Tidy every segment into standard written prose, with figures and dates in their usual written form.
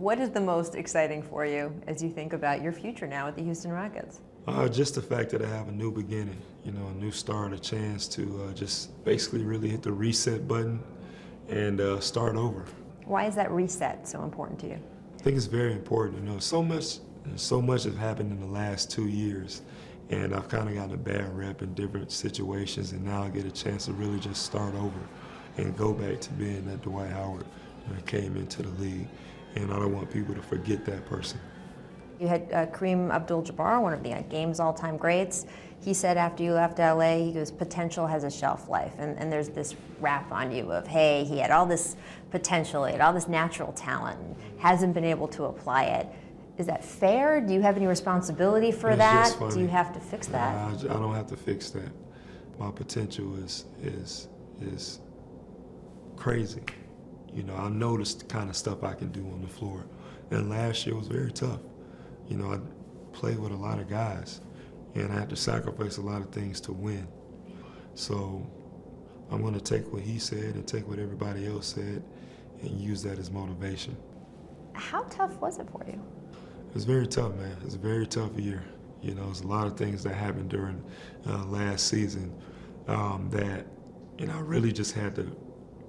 What is the most exciting for you as you think about your future now with the Houston Rockets? Just the fact that I have a new beginning, a new start, a chance to just basically really hit the reset button and start over. Why is that reset so important to you? I think it's very important. So much has happened in the last 2 years, and I've kind of gotten a bad rep in different situations, and now I get a chance to really just start over and go back to being that Dwight Howard that came into the league. And I don't want people to forget that person. You had Kareem Abdul-Jabbar, one of the game's all-time greats. He said after you left LA, he goes, potential has a shelf life. And there's this rap on you of, hey, he had all this potential, he had all this natural talent, and hasn't been able to apply it. Is that fair? Do you have any responsibility for that? Just funny. Do you have to fix that? I don't have to fix that. My potential is crazy. I noticed the kind of stuff I can do on the floor. And last year was very tough. I played with a lot of guys, and I had to sacrifice a lot of things to win. So I'm going to take what he said and take what everybody else said and use that as motivation. How tough was it for you? It was very tough, man. It was a very tough year. There's a lot of things that happened during last season that, I really just had to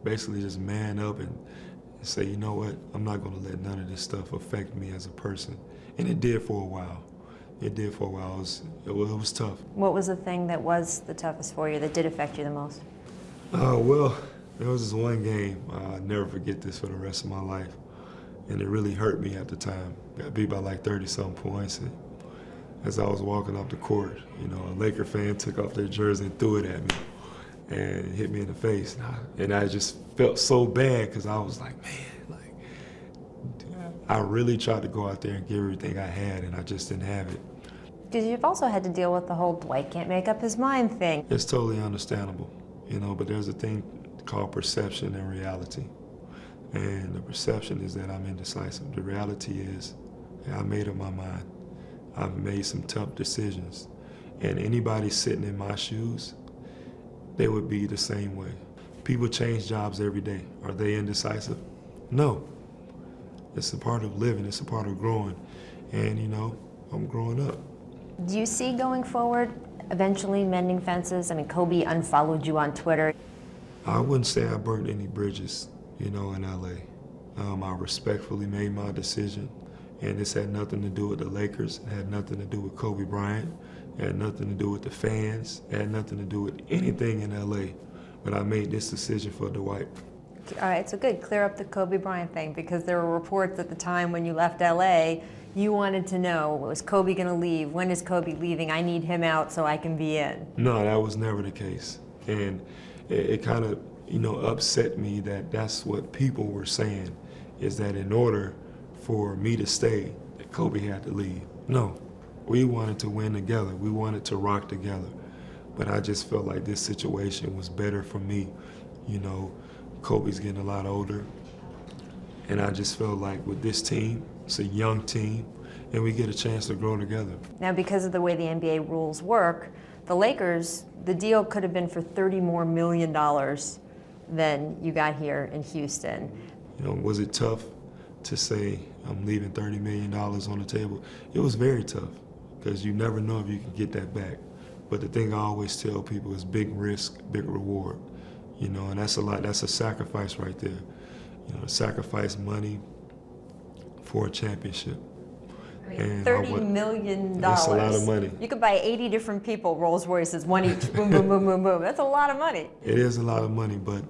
basically just man up and say, you know what, I'm not going to let none of this stuff affect me as a person. And it did for a while. It did for a while. It was tough. What was the thing that was the toughest for you, that did affect you the most? Well, there was this one game. I'll never forget this for the rest of my life. And it really hurt me at the time. Got beat by like 30-something points. And as I was walking off the court, a Laker fan took off their jersey and threw it at me. And it hit me in the face. And I just felt so bad because I was like, man, I really tried to go out there and give everything I had, and I just didn't have it. Because you've also had to deal with the whole Dwight can't make up his mind thing. It's totally understandable, but there's a thing called perception and reality. And the perception is that I'm indecisive. The reality is I made up my mind. I've made some tough decisions. And anybody sitting in my shoes, they would be the same way. People change jobs every day. Are they indecisive? No. It's a part of living. It's a part of growing. And, I'm growing up. Do you see going forward eventually mending fences? I mean, Kobe unfollowed you on Twitter. I wouldn't say I burned any bridges, in LA. I respectfully made my decision. And this had nothing to do with the Lakers. It had nothing to do with Kobe Bryant. It had nothing to do with the fans. It had nothing to do with anything in LA. But I made this decision for Dwight. All right, so good. Clear up the Kobe Bryant thing, because there were reports at the time when you left LA, you wanted to know, was Kobe going to leave? When is Kobe leaving? I need him out so I can be in. No, that was never the case. And it kind of, upset me that that's what people were saying, is that in order for me to stay, that Kobe had to leave. No, we wanted to win together. We wanted to rock together. But I just felt like this situation was better for me. Kobe's getting a lot older. And I just felt like with this team, it's a young team, and we get a chance to grow together. Now, because of the way the NBA rules work, the Lakers, the deal could have been for $30 million more than you got here in Houston. Was it tough to say I'm leaving $30 million on the table? It was very tough, because you never know if you can get that back. But the thing I always tell people is big risk, big reward. And that's a sacrifice right there. Sacrifice money for a championship. And $30 million. That's a lot of money. You could buy 80 different people Rolls Royces, one each, boom, boom, boom, boom, boom. That's a lot of money. It is a lot of money, but,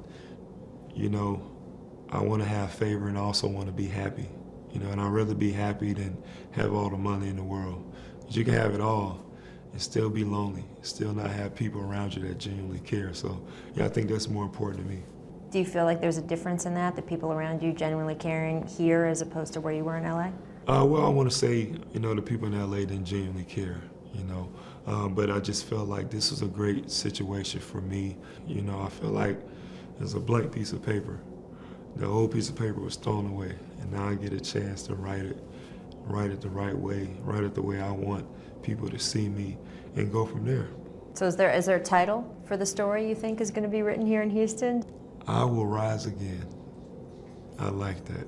I want to have favor and I also want to be happy. And I'd rather be happy than have all the money in the world. But you can have it all and still be lonely, still not have people around you that genuinely care. So, I think that's more important to me. Do you feel like there's a difference in that people around you genuinely caring here as opposed to where you were in LA? Well, I want to say, the people in LA didn't genuinely care, but I just felt like this was a great situation for me. I feel like there's a blank piece of paper. The old piece of paper was thrown away, and now I get a chance to write it the right way, write it the way I want people to see me, and go from there. So is there a title for the story you think is going to be written here in Houston? I Will Rise Again. I like that.